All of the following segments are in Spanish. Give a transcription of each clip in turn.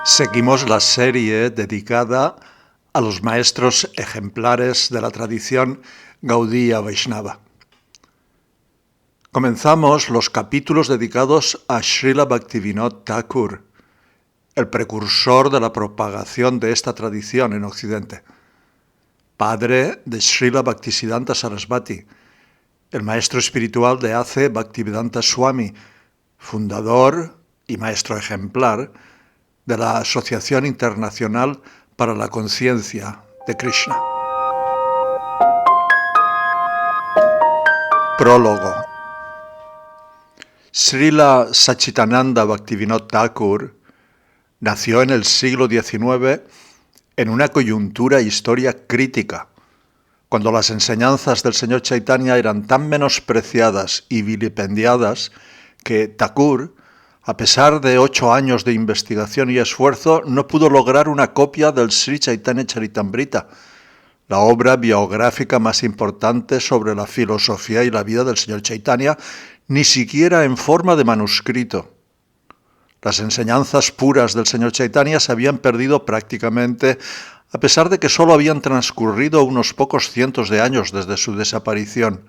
Seguimos la serie dedicada a los maestros ejemplares de la tradición Gaudiya Vaishnava. Comenzamos los capítulos dedicados a Srila Bhaktivinoda Thakur, el precursor de la propagación de esta tradición en Occidente, padre de Srila Bhaktisiddhanta Sarasvati, el maestro espiritual de A.C. Bhaktivedanta Swami, fundador y maestro ejemplar de la Asociación Internacional para la Conciencia de Krishna. Prólogo. Srila Sachidananda Bhaktivinoda Thakur nació en el siglo XIX en una coyuntura e historia crítica, cuando las enseñanzas del señor Chaitanya eran tan menospreciadas y vilipendiadas que Thakur, a pesar de 8 años de investigación y esfuerzo, no pudo lograr una copia del Sri Chaitanya Charitamrita, la obra biográfica más importante sobre la filosofía y la vida del señor Chaitanya, ni siquiera en forma de manuscrito. Las enseñanzas puras del señor Chaitanya se habían perdido prácticamente, a pesar de que solo habían transcurrido unos pocos cientos de años desde su desaparición.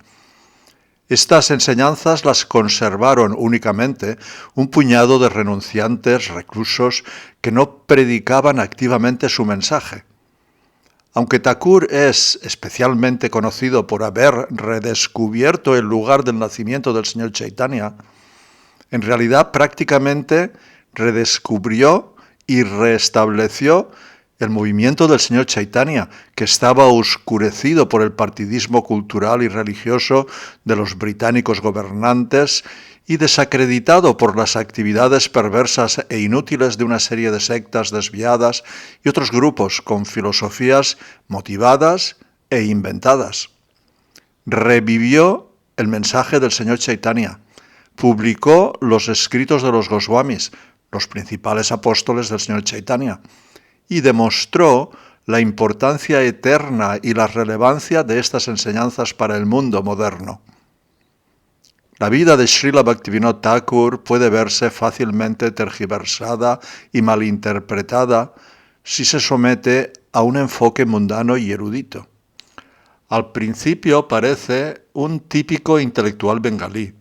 Estas enseñanzas las conservaron únicamente un puñado de renunciantes reclusos que no predicaban activamente su mensaje. Aunque Thakur es especialmente conocido por haber redescubierto el lugar del nacimiento del señor Chaitanya, en realidad prácticamente redescubrió y restableció el movimiento del señor Chaitanya, que estaba oscurecido por el partidismo cultural y religioso de los británicos gobernantes y desacreditado por las actividades perversas e inútiles de una serie de sectas desviadas y otros grupos con filosofías motivadas e inventadas. Revivió el mensaje del señor Chaitanya, publicó los escritos de los Goswamis, los principales apóstoles del señor Chaitanya, y demostró la importancia eterna y la relevancia de estas enseñanzas para el mundo moderno. La vida de Srila Bhaktivinoda Thakur puede verse fácilmente tergiversada y malinterpretada si se somete a un enfoque mundano y erudito. Al principio parece un típico intelectual bengalí,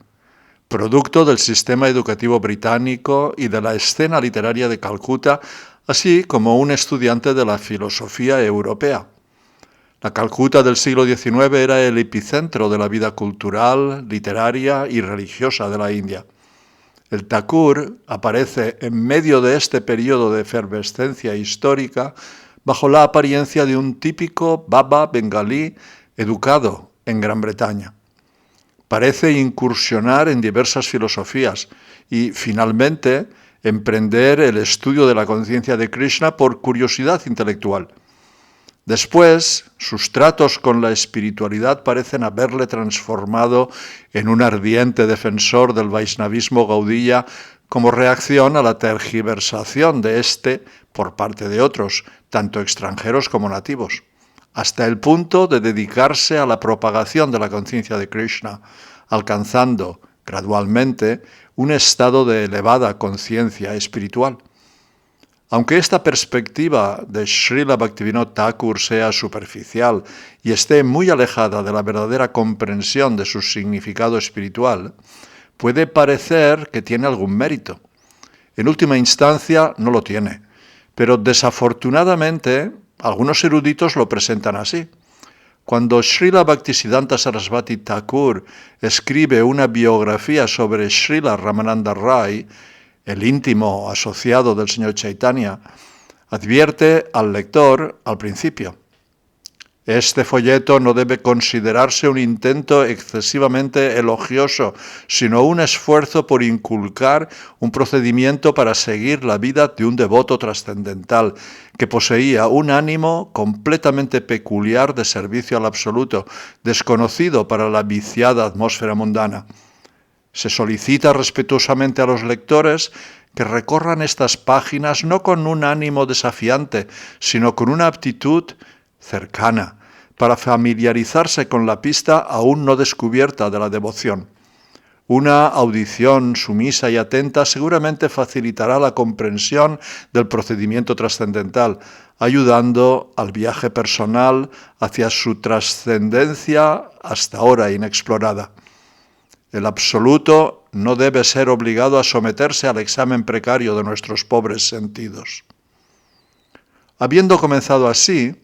producto del sistema educativo británico y de la escena literaria de Calcuta, así como un estudiante de la filosofía europea. La Calcuta del siglo XIX era el epicentro de la vida cultural, literaria y religiosa de la India. El Thakur aparece en medio de este periodo de efervescencia histórica bajo la apariencia de un típico baba bengalí educado en Gran Bretaña. Parece incursionar en diversas filosofías y, finalmente, emprender el estudio de la conciencia de Krishna por curiosidad intelectual. Después, sus tratos con la espiritualidad parecen haberle transformado en un ardiente defensor del Vaishnavismo Gaudiya como reacción a la tergiversación de este por parte de otros, tanto extranjeros como nativos, hasta el punto de dedicarse a la propagación de la conciencia de Krishna, alcanzando gradualmente un estado de elevada conciencia espiritual. Aunque esta perspectiva de Srila Bhaktivinoda Thakur sea superficial y esté muy alejada de la verdadera comprensión de su significado espiritual, puede parecer que tiene algún mérito. En última instancia no lo tiene, pero desafortunadamente algunos eruditos lo presentan así. Cuando Srila Bhaktisiddhanta Sarasvati Thakur escribe una biografía sobre Srila Ramananda Rai, el íntimo asociado del señor Chaitanya, advierte al lector al principio: este folleto no debe considerarse un intento excesivamente elogioso, sino un esfuerzo por inculcar un procedimiento para seguir la vida de un devoto trascendental que poseía un ánimo completamente peculiar de servicio al absoluto, desconocido para la viciada atmósfera mundana. Se solicita respetuosamente a los lectores que recorran estas páginas no con un ánimo desafiante, sino con una aptitud cercana, para familiarizarse con la pista aún no descubierta de la devoción. Una audición sumisa y atenta seguramente facilitará la comprensión del procedimiento trascendental, ayudando al viaje personal hacia su trascendencia hasta ahora inexplorada. El absoluto no debe ser obligado a someterse al examen precario de nuestros pobres sentidos. Habiendo comenzado así,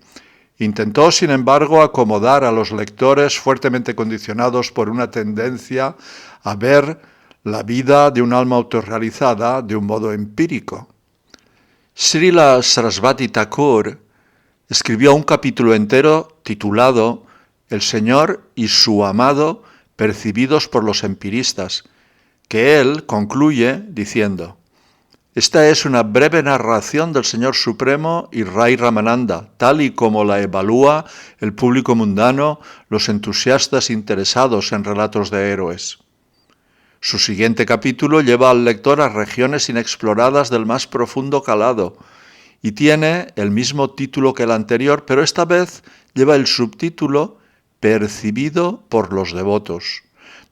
intentó, sin embargo, acomodar a los lectores fuertemente condicionados por una tendencia a ver la vida de un alma autorrealizada de un modo empírico. Srila Sarasvati Thakur escribió un capítulo entero titulado El Señor y su amado percibidos por los empiristas, que él concluye diciendo: esta es una breve narración del Señor Supremo y Rai Ramananda, tal y como la evalúa el público mundano, los entusiastas interesados en relatos de héroes. Su siguiente capítulo lleva al lector a regiones inexploradas del más profundo calado y tiene el mismo título que el anterior, pero esta vez lleva el subtítulo Percibido por los devotos,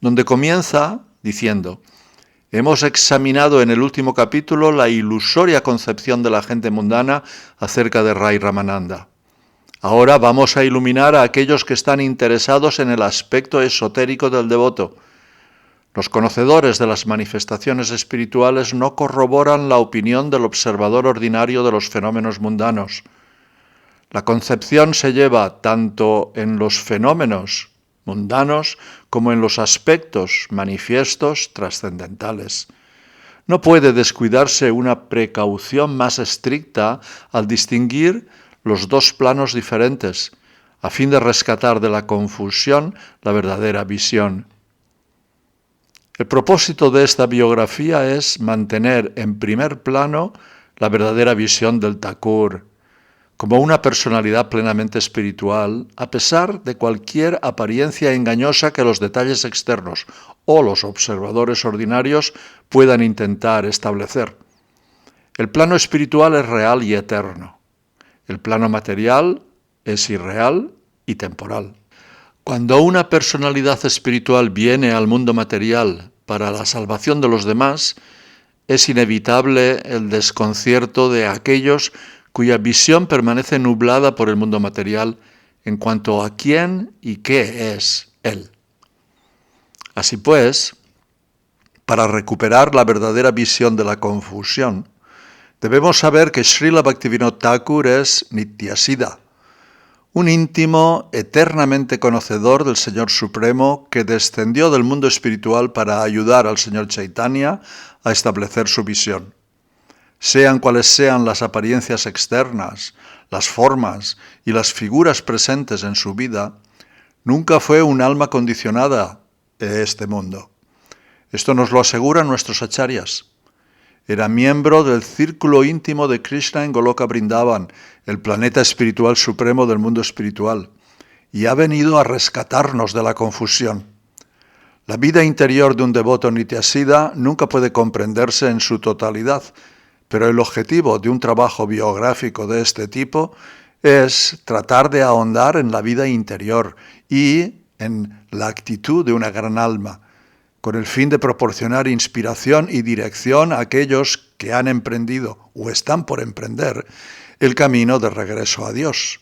donde comienza diciendo: hemos examinado en el último capítulo la ilusoria concepción de la gente mundana acerca de Rai Ramananda. Ahora vamos a iluminar a aquellos que están interesados en el aspecto esotérico del devoto. Los conocedores de las manifestaciones espirituales no corroboran la opinión del observador ordinario de los fenómenos mundanos. La concepción se lleva tanto en los fenómenos mundanos como en los aspectos manifiestos trascendentales. No puede descuidarse una precaución más estricta al distinguir los dos planos diferentes, a fin de rescatar de la confusión la verdadera visión. El propósito de esta biografía es mantener en primer plano la verdadera visión del Thakur, como una personalidad plenamente espiritual, a pesar de cualquier apariencia engañosa que los detalles externos o los observadores ordinarios puedan intentar establecer. El plano espiritual es real y eterno. El plano material es irreal y temporal. Cuando una personalidad espiritual viene al mundo material para la salvación de los demás, es inevitable el desconcierto de aquellos cuya visión permanece nublada por el mundo material en cuanto a quién y qué es él. Así pues, para recuperar la verdadera visión de la confusión, debemos saber que Srila Bhaktivinoda Thakur es Nityasiddha, un íntimo eternamente conocedor del Señor Supremo que descendió del mundo espiritual para ayudar al Señor Chaitanya a establecer su visión. Sean cuales sean las apariencias externas, las formas y las figuras presentes en su vida, nunca fue un alma condicionada de este mundo. Esto nos lo aseguran nuestros acharyas. Era miembro del círculo íntimo de Krishna en Goloka Vrindavan, el planeta espiritual supremo del mundo espiritual, y ha venido a rescatarnos de la confusión. La vida interior de un devoto Nityasiddha nunca puede comprenderse en su totalidad, pero el objetivo de un trabajo biográfico de este tipo es tratar de ahondar en la vida interior y en la actitud de una gran alma, con el fin de proporcionar inspiración y dirección a aquellos que han emprendido o están por emprender el camino de regreso a Dios,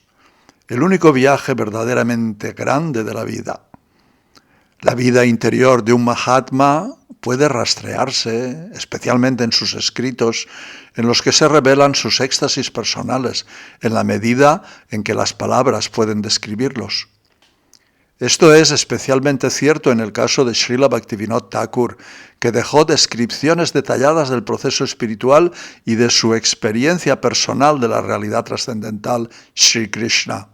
el único viaje verdaderamente grande de la vida. La vida interior de un Mahatma puede rastrearse, especialmente en sus escritos, en los que se revelan sus éxtasis personales, en la medida en que las palabras pueden describirlos. Esto es especialmente cierto en el caso de Srila Bhaktivinoda Thakur, que dejó descripciones detalladas del proceso espiritual y de su experiencia personal de la realidad trascendental Sri Krishna.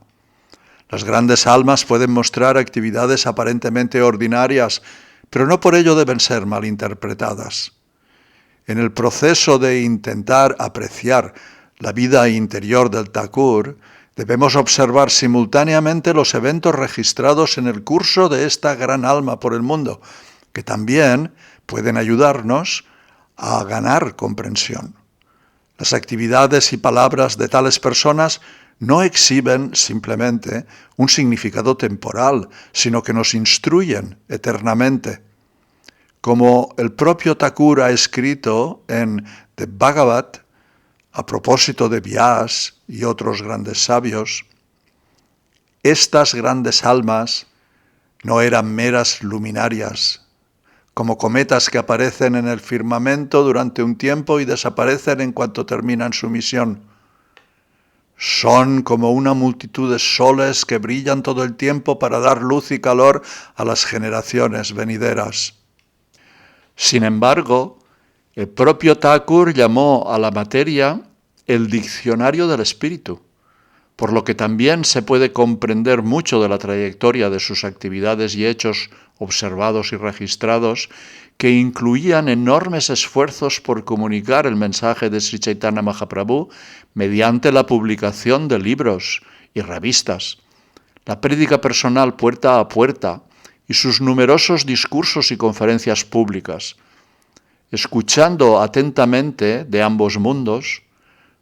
Las grandes almas pueden mostrar actividades aparentemente ordinarias, pero no por ello deben ser malinterpretadas. En el proceso de intentar apreciar la vida interior del Thakur, debemos observar simultáneamente los eventos registrados en el curso de esta gran alma por el mundo, que también pueden ayudarnos a ganar comprensión. Las actividades y palabras de tales personas no exhiben simplemente un significado temporal, sino que nos instruyen eternamente. Como el propio Thakur ha escrito en The Bhagavad, a propósito de Vyas y otros grandes sabios, estas grandes almas no eran meras luminarias, como cometas que aparecen en el firmamento durante un tiempo y desaparecen en cuanto terminan su misión. Son como una multitud de soles que brillan todo el tiempo para dar luz y calor a las generaciones venideras. Sin embargo, el propio Thakur llamó a la materia el diccionario del espíritu, por lo que también se puede comprender mucho de la trayectoria de sus actividades y hechos observados y registrados, que incluían enormes esfuerzos por comunicar el mensaje de Sri Chaitanya Mahaprabhu mediante la publicación de libros y revistas, la prédica personal puerta a puerta y sus numerosos discursos y conferencias públicas. Escuchando atentamente de ambos mundos,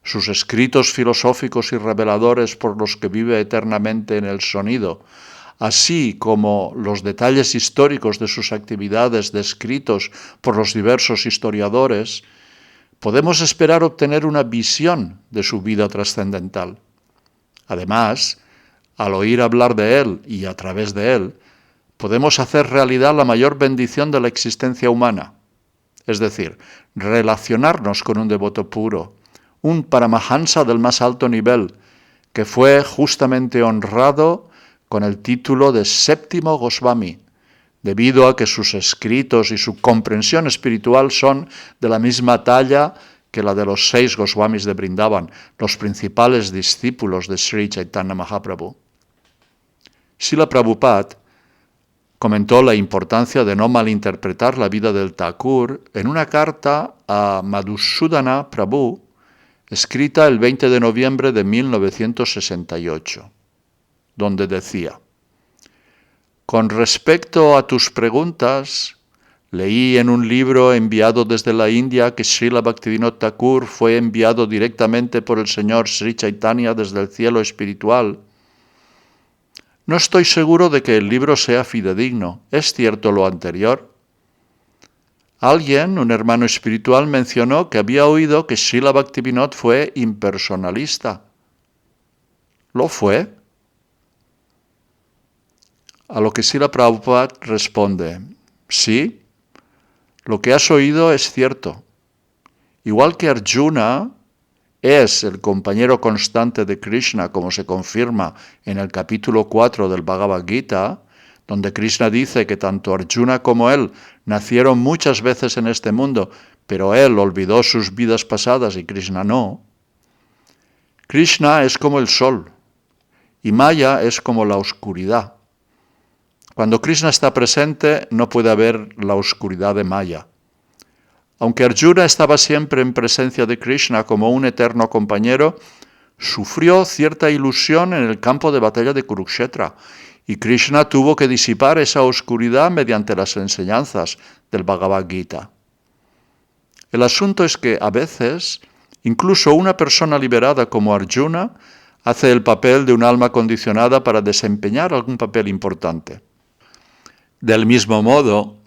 sus escritos filosóficos y reveladores por los que vive eternamente en el sonido, así como los detalles históricos de sus actividades descritos por los diversos historiadores, podemos esperar obtener una visión de su vida trascendental. Además, al oír hablar de él y a través de él, podemos hacer realidad la mayor bendición de la existencia humana, es decir, relacionarnos con un devoto puro, un Paramahansa del más alto nivel, que fue justamente honrado con el título de séptimo Goswami, debido a que sus escritos y su comprensión espiritual son de la misma talla que la de los 6 Goswamis de Vrindavan, los principales discípulos de Sri Chaitanya Mahaprabhu. Srila Prabhupada comentó la importancia de no malinterpretar la vida del Thakur en una carta a Madhusudana Prabhu, escrita el 20 de noviembre de 1968, donde decía: con respecto a tus preguntas, leí en un libro enviado desde la India que Srila Bhaktivinoda Thakur fue enviado directamente por el Señor Sri Chaitanya desde el cielo espiritual. No estoy seguro de que el libro sea fidedigno. ¿Es cierto lo anterior? Alguien, un hermano espiritual, mencionó que había oído que Srila Bhaktivinoda fue impersonalista. ¿Lo fue? A lo que Srila Prabhupada responde: sí, lo que has oído es cierto. Igual que Arjuna es el compañero constante de Krishna, como se confirma en el capítulo 4 del Bhagavad Gita, donde Krishna dice que tanto Arjuna como él nacieron muchas veces en este mundo, pero él olvidó sus vidas pasadas y Krishna no. Krishna es como el sol y Maya es como la oscuridad. Cuando Krishna está presente, no puede haber la oscuridad de Maya. Aunque Arjuna estaba siempre en presencia de Krishna como un eterno compañero, sufrió cierta ilusión en el campo de batalla de Kurukshetra, y Krishna tuvo que disipar esa oscuridad mediante las enseñanzas del Bhagavad Gita. El asunto es que a veces, incluso una persona liberada como Arjuna hace el papel de un alma condicionada para desempeñar algún papel importante. Del mismo modo,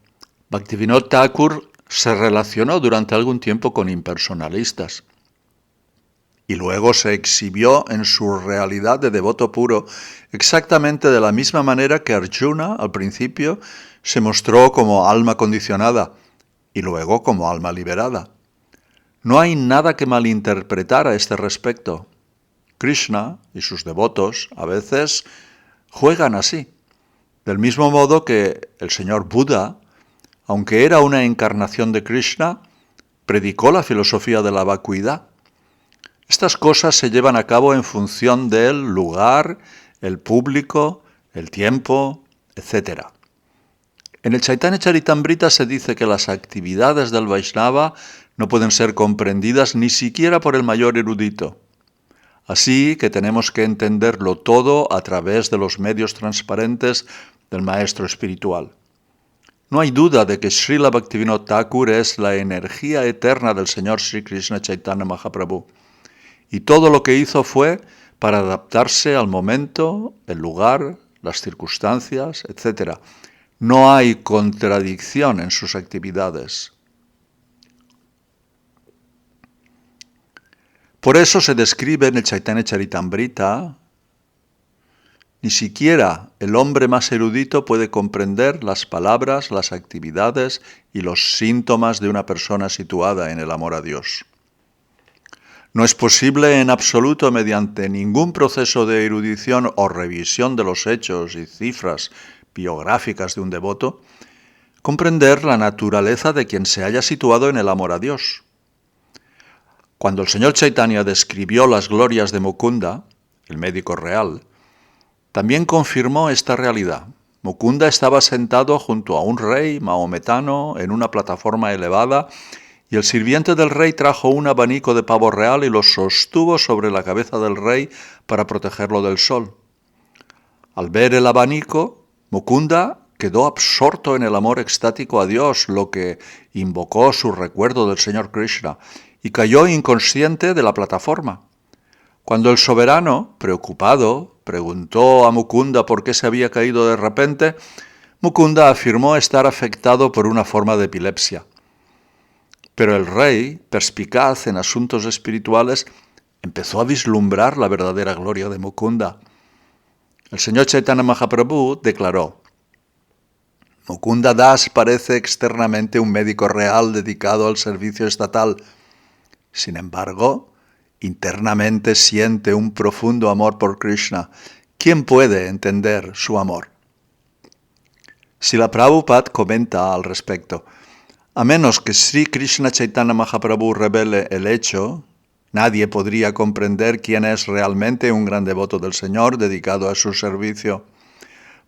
Bhaktivinoda Thakur se relacionó durante algún tiempo con impersonalistas y luego se exhibió en su realidad de devoto puro exactamente de la misma manera que Arjuna al principio se mostró como alma condicionada y luego como alma liberada. No hay nada que malinterpretar a este respecto. Krishna y sus devotos a veces juegan así, del mismo modo que el señor Buda, aunque era una encarnación de Krishna, predicó la filosofía de la vacuidad. Estas cosas se llevan a cabo en función del lugar, el público, el tiempo, etc. En el Chaitanya Charitamrita se dice que las actividades del Vaishnava no pueden ser comprendidas ni siquiera por el mayor erudito. Así que tenemos que entenderlo todo a través de los medios transparentes del maestro espiritual. No hay duda de que Srila Bhaktivinoda Thakur es la energía eterna del Señor Sri Krishna Chaitanya Mahaprabhu. Y todo lo que hizo fue para adaptarse al momento, el lugar, las circunstancias, etc. No hay contradicción en sus actividades. Por eso se describe en el Chaitanya Charitamrita, ni siquiera el hombre más erudito puede comprender las palabras, las actividades y los síntomas de una persona situada en el amor a Dios. No es posible en absoluto, mediante ningún proceso de erudición o revisión de los hechos y cifras biográficas de un devoto, comprender la naturaleza de quien se haya situado en el amor a Dios. Cuando el señor Chaitanya describió las glorias de Mukunda, el médico real, también confirmó esta realidad. Mukunda estaba sentado junto a un rey mahometano en una plataforma elevada y el sirviente del rey trajo un abanico de pavo real y lo sostuvo sobre la cabeza del rey para protegerlo del sol. Al ver el abanico, Mukunda quedó absorto en el amor extático a Dios, lo que invocó su recuerdo del Señor Krishna, y cayó inconsciente de la plataforma. Cuando el soberano, preocupado, preguntó a Mukunda por qué se había caído de repente, Mukunda afirmó estar afectado por una forma de epilepsia. Pero el rey, perspicaz en asuntos espirituales, empezó a vislumbrar la verdadera gloria de Mukunda. El señor Chaitanya Mahaprabhu declaró: Mukunda Das parece externamente un médico real dedicado al servicio estatal. Sin embargo, internamente siente un profundo amor por Krishna. ¿Quién puede entender su amor? Srila Prabhupada comenta al respecto: a menos que Sri Krishna Chaitanya Mahaprabhu revele el hecho, nadie podría comprender quién es realmente un gran devoto del Señor dedicado a su servicio.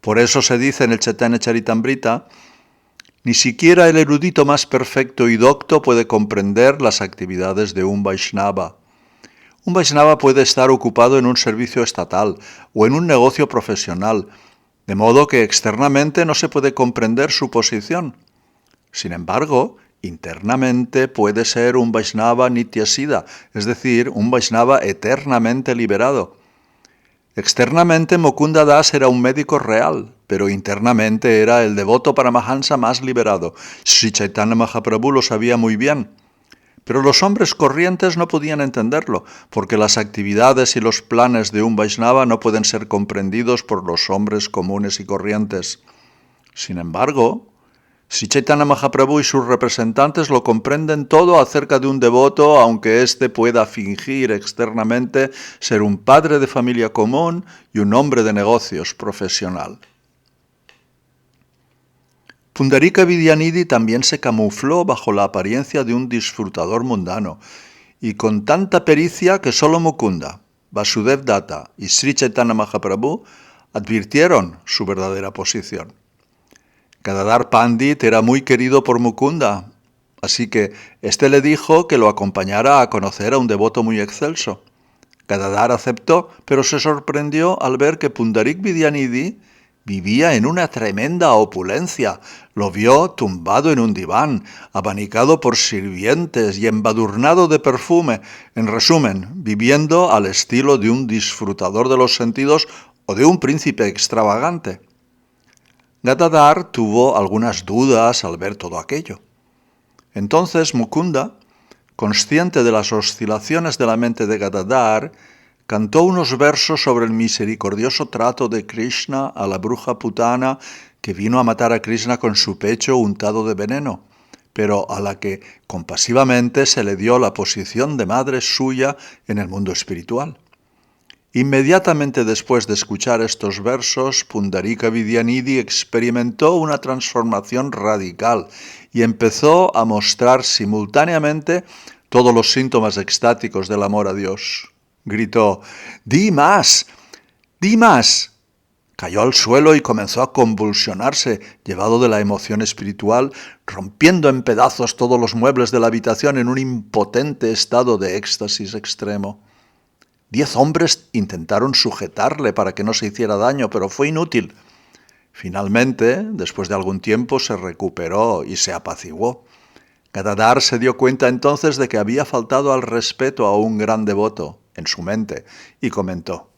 Por eso se dice en el Chaitanya Charitamrita: ni siquiera el erudito más perfecto y docto puede comprender las actividades de un Vaishnava. Un Vaishnava puede estar ocupado en un servicio estatal o en un negocio profesional, de modo que externamente no se puede comprender su posición. Sin embargo, internamente puede ser un Vaishnava Nityasiddha, es decir, un Vaishnava eternamente liberado. Externamente Mukunda Das era un médico real, pero internamente era el devoto Paramahansa más liberado. Sri Chaitanya Mahaprabhu lo sabía muy bien. Pero los hombres corrientes no podían entenderlo, porque las actividades y los planes de un Vaishnava no pueden ser comprendidos por los hombres comunes y corrientes. Sin embargo, Sri Chaitanya Mahaprabhu y sus representantes lo comprenden todo acerca de un devoto, aunque éste pueda fingir externamente ser un padre de familia común y un hombre de negocios profesional. Pundarika Vidyanidhi también se camufló bajo la apariencia de un disfrutador mundano, y con tanta pericia que solo Mukunda, Vasudev Datta y Sri Chaitanya Mahaprabhu advirtieron su verdadera posición. Gadadhar Pandit era muy querido por Mukunda, así que éste le dijo que lo acompañara a conocer a un devoto muy excelso. Gadadhar aceptó, pero se sorprendió al ver que Pundarik Vidyanidhi vivía en una tremenda opulencia. Lo vio tumbado en un diván, abanicado por sirvientes y embadurnado de perfume. En resumen, viviendo al estilo de un disfrutador de los sentidos o de un príncipe extravagante. Gadadhar tuvo algunas dudas al ver todo aquello. Entonces Mukunda, consciente de las oscilaciones de la mente de Gadadhar, cantó unos versos sobre el misericordioso trato de Krishna a la bruja putana que vino a matar a Krishna con su pecho untado de veneno, pero a la que compasivamente se le dio la posición de madre suya en el mundo espiritual. Inmediatamente después de escuchar estos versos, Pundarika Vidyanidhi experimentó una transformación radical y empezó a mostrar simultáneamente todos los síntomas extáticos del amor a Dios. Gritó: ¡di más! ¡di más! Cayó al suelo y comenzó a convulsionarse, llevado de la emoción espiritual, rompiendo en pedazos todos los muebles de la habitación en un impotente estado de éxtasis extremo. 10 hombres intentaron sujetarle para que no se hiciera daño, pero fue inútil. Finalmente, después de algún tiempo, se recuperó y se apaciguó. Gadadhar se dio cuenta entonces de que había faltado al respeto a un gran devoto en su mente y comentó: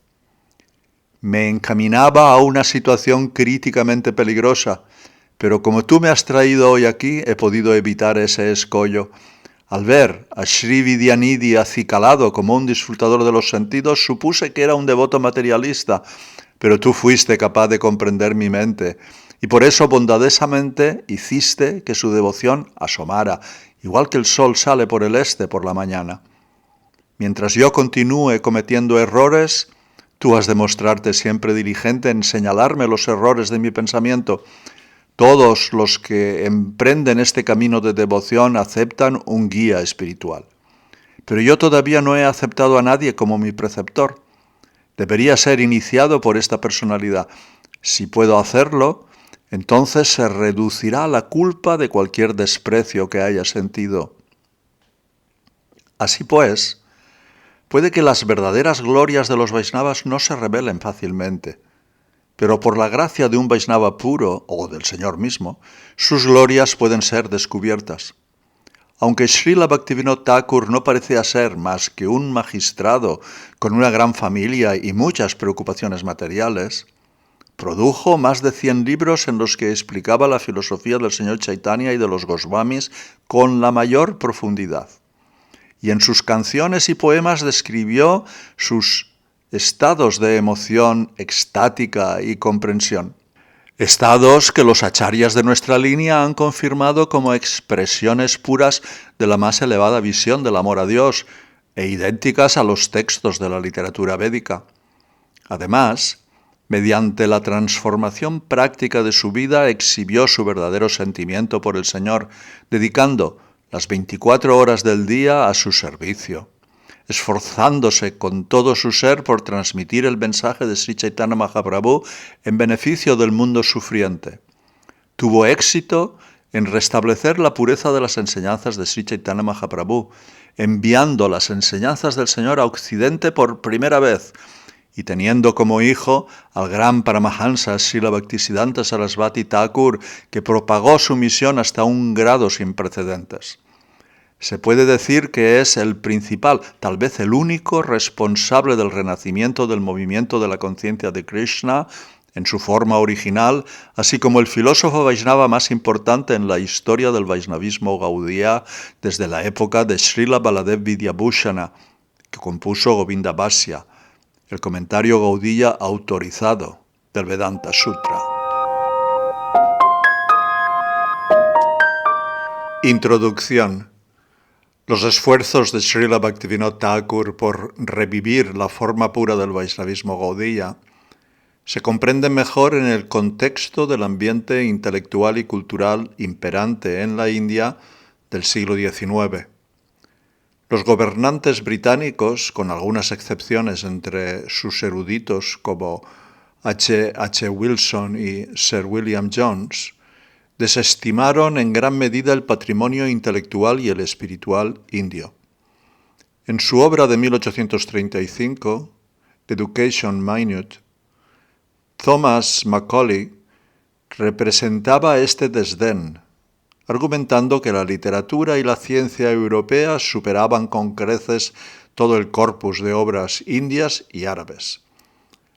me encaminaba a una situación críticamente peligrosa, Pero como tú me has traído hoy aquí, he podido evitar ese escollo. Al ver a Sri Vidyanidhi acicalado como un disfrutador de los sentidos, supuse que era un devoto materialista, pero tú fuiste capaz de comprender mi mente, y por eso bondadosamente hiciste que su devoción asomara, igual que el sol sale por el este por la mañana. Mientras yo continúe cometiendo errores, tú has de mostrarte siempre diligente en señalarme los errores de mi pensamiento. Todos los que emprenden este camino de devoción aceptan un guía espiritual. Pero yo todavía no he aceptado a nadie como mi preceptor. Debería ser iniciado por esta personalidad. Si puedo hacerlo, entonces se reducirá la culpa de cualquier desprecio que haya sentido. Así pues, puede que las verdaderas glorias de los Vaishnavas no se revelen fácilmente, pero por la gracia de un Vaishnava puro, o del Señor mismo, sus glorias pueden ser descubiertas. Aunque Srila Bhaktivinoda Thakur no parecía ser más que un magistrado con una gran familia y muchas preocupaciones materiales, produjo más de 100 libros en los que explicaba la filosofía del Señor Chaitanya y de los Goswamis con la mayor profundidad. Y en sus canciones y poemas describió sus estados de emoción extática y comprensión. Estados que los acharyas de nuestra línea han confirmado como expresiones puras de la más elevada visión del amor a Dios e idénticas a los textos de la literatura védica. Además, mediante la transformación práctica de su vida exhibió su verdadero sentimiento por el Señor, dedicando las 24 horas del día a su servicio, esforzándose con todo su ser por transmitir el mensaje de Sri Chaitanya Mahaprabhu en beneficio del mundo sufriente. Tuvo éxito en restablecer la pureza de las enseñanzas de Sri Chaitanya Mahaprabhu, enviando las enseñanzas del Señor a Occidente por primera vez y teniendo como hijo al gran Paramahansa Srila Bhaktisiddhanta Sarasvati Thakur, que propagó su misión hasta un grado sin precedentes. Se puede decir que es el principal, tal vez el único responsable del renacimiento del movimiento de la conciencia de Krishna en su forma original, así como el filósofo Vaishnava más importante en la historia del Vaishnavismo Gaudiya desde la época de Srila Baladev Vidyabhushana, que compuso Govinda Bhasya, el comentario Gaudiya autorizado del Vedanta Sutra. Introducción. Los esfuerzos de Srila Bhaktivinoda Thakur por revivir la forma pura del Vaishnavismo Gaudiya se comprenden mejor en el contexto del ambiente intelectual y cultural imperante en la India del siglo XIX. Los gobernantes británicos, con algunas excepciones entre sus eruditos como H. Wilson y Sir William Jones, desestimaron en gran medida el patrimonio intelectual y el espiritual indio. En su obra de 1835, Education Minute, Thomas Macaulay representaba este desdén, argumentando que la literatura y la ciencia europea superaban con creces todo el corpus de obras indias y árabes.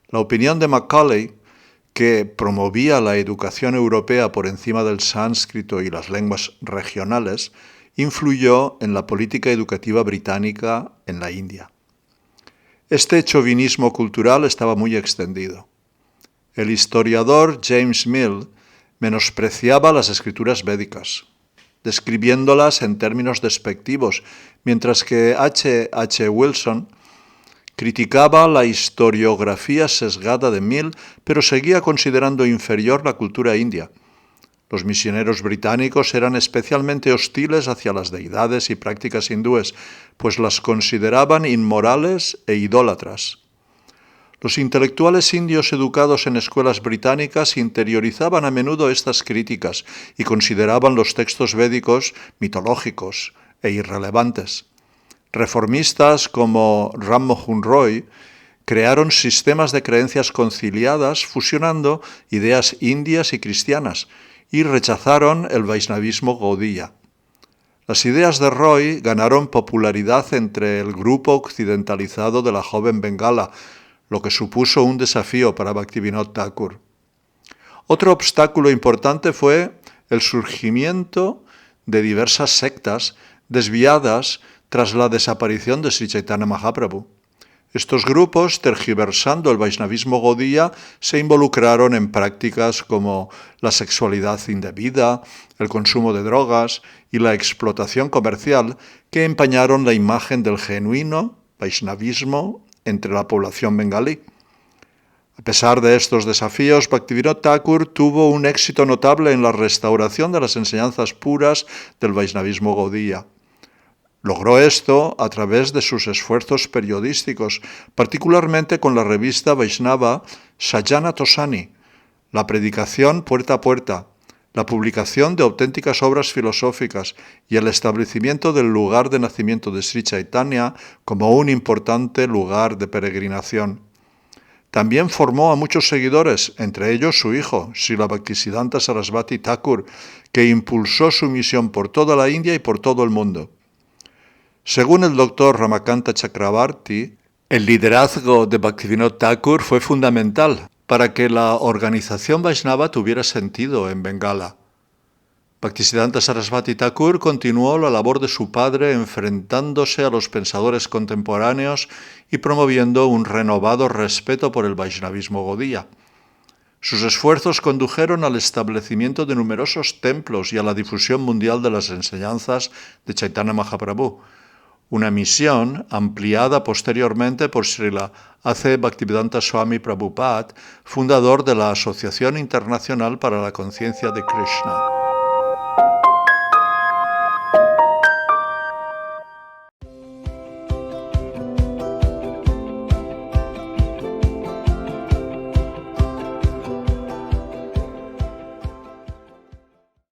La opinión de Macaulay, que promovía la educación europea por encima del sánscrito y las lenguas regionales, influyó en la política educativa británica en la India. Este chauvinismo cultural estaba muy extendido. El historiador James Mill menospreciaba las escrituras védicas, describiéndolas en términos despectivos, mientras que H. Wilson criticaba la historiografía sesgada de Mill, pero seguía considerando inferior la cultura india. Los misioneros británicos eran especialmente hostiles hacia las deidades y prácticas hindúes, pues las consideraban inmorales e idólatras. Los intelectuales indios educados en escuelas británicas interiorizaban a menudo estas críticas y consideraban los textos védicos mitológicos e irrelevantes. Reformistas como Ram Mohan Roy crearon sistemas de creencias conciliadas fusionando ideas indias y cristianas y rechazaron el Vaishnavismo Gaudiya. Las ideas de Roy ganaron popularidad entre el grupo occidentalizado de la joven Bengala, lo que supuso un desafío para Bhaktivinoda Thakur. Otro obstáculo importante fue el surgimiento de diversas sectas desviadas tras la desaparición de Sri Chaitanya Mahaprabhu. Estos grupos, tergiversando el Vaishnavismo Gaudiya, se involucraron en prácticas como la sexualidad indebida, el consumo de drogas y la explotación comercial que empañaron la imagen del genuino Vaishnavismo entre la población bengalí. A pesar de estos desafíos, Bhaktivinoda Thakur tuvo un éxito notable en la restauración de las enseñanzas puras del Vaishnavismo Gaudiya. Logró esto a través de sus esfuerzos periodísticos, particularmente con la revista Vaishnava Sajjana Tosani, la predicación puerta a puerta, la publicación de auténticas obras filosóficas y el establecimiento del lugar de nacimiento de Sri Chaitanya como un importante lugar de peregrinación. También formó a muchos seguidores, entre ellos su hijo, Srila Bhaktisiddhanta Sarasvati Thakur, que impulsó su misión por toda la India y por todo el mundo. Según el doctor Ramakanta Chakrabarti, el liderazgo de Bhaktivinoda Thakur fue fundamental para que la organización Vaishnava tuviera sentido en Bengala. Bhaktisiddhanta Sarasvati Thakur continuó la labor de su padre enfrentándose a los pensadores contemporáneos y promoviendo un renovado respeto por el Vaishnavismo Gaudiya. Sus esfuerzos condujeron al establecimiento de numerosos templos y a la difusión mundial de las enseñanzas de Chaitanya Mahaprabhu, una misión ampliada posteriormente por Srila A.C. Bhaktivedanta Swami Prabhupada, fundador de la Asociación Internacional para la Conciencia de Krishna.